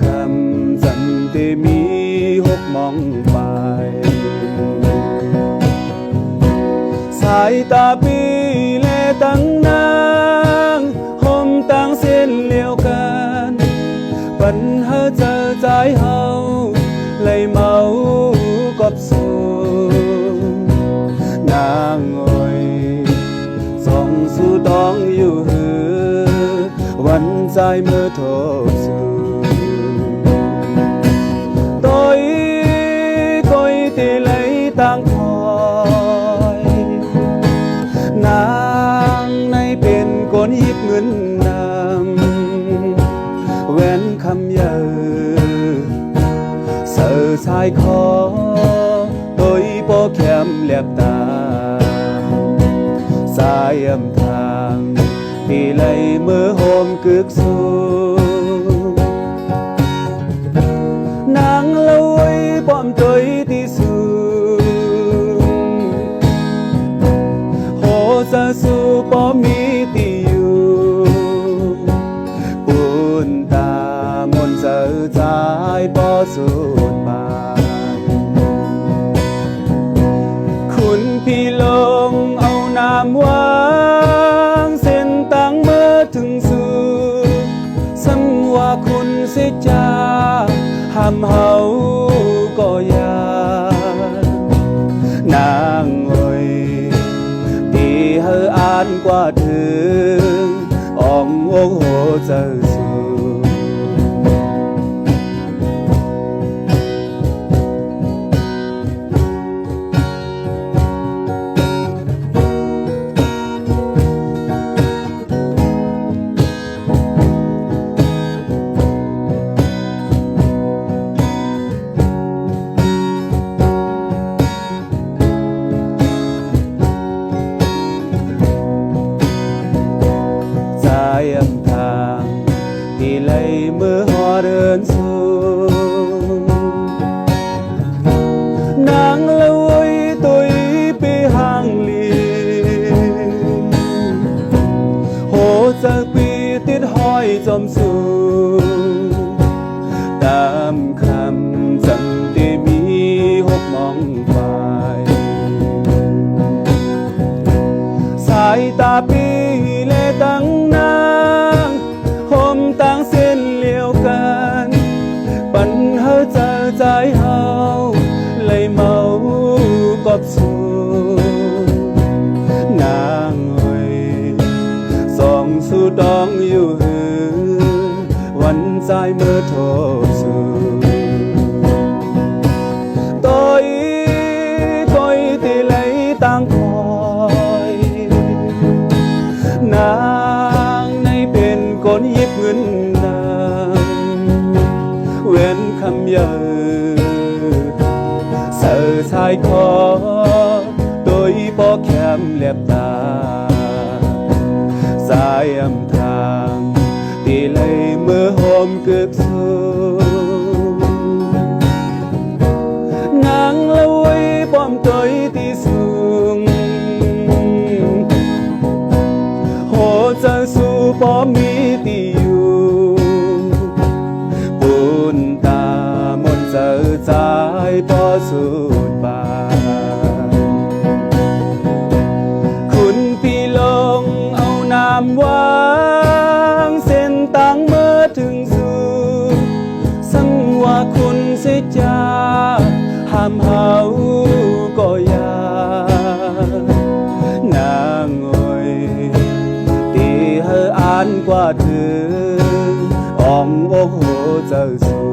คำจันเตมีหกมองไปสายตาปีเลตั้งนางห่มตั้งเส้นเลี้ยวกันปัญหาเจอใจเฮาเลยเมากอบสูนางโอยส่องสู่ดองอยู่หือวันใจเมื่อทบสู่tôi coi tì lấy tang thoi nàng nayเป็นคนหยิบเงินนำแหวนคำเยอะเสือชายคอtôiบ่แคมแลบตาสายอำทางที่ไหลเมื่อโฮมกึกสูนางละไว้ป้อมตัวที่สูโหจะสู้ป้อมีที่อยู่ปุ่นตามนเจอใจป้อสุดปานคุณพี่ลงเอาน้ำวางเส้นตั้งเมื่อถึงสู่สังว่าคุณเสียจาห้ามเฮาก็ยานางเอ้ยที่เฮาอ่านกว่าถึงอ่องโอ้โหเจอสู่อำทางที่ไหลเมื่อหอเดินสู่นางละไว้ตุยไปห่างลีโหจากปีติดห้อยจมสู่ตามคำจังที่มีหกมองไปสายตาปีเลตั้งนางห่มตั้งเส้นเลี้ยวกันปัญหาเจอใจเฮาเลยเมากอบสูนางเอ้ยส่องสู่ดองอยู่หือวันใจเมื่อทบสู่tôi coi tì lấy tang thoiนางในเป็นคนหยิบเงินนำเว้นคำเยอะเสือชายคอโดยบ่แคมแลบตาสายอำทางที่ไหลเมื่อโฮมกึกสูนางละไว้ป้อมตัวที่สูงโหจะสู้ป้อมีที่อยู่ปุ่นตามนเจอใจป้อสุดบานคุณพี่ลงเอาน้ำวางเส้นตั้งเมื่อถึงสู่สังว่าคุณเสียจาห้ามเฮาก็ยานางเอ้ยที่เฮาอ่านกว่าถึงอ่องโอ้โหเจอสู่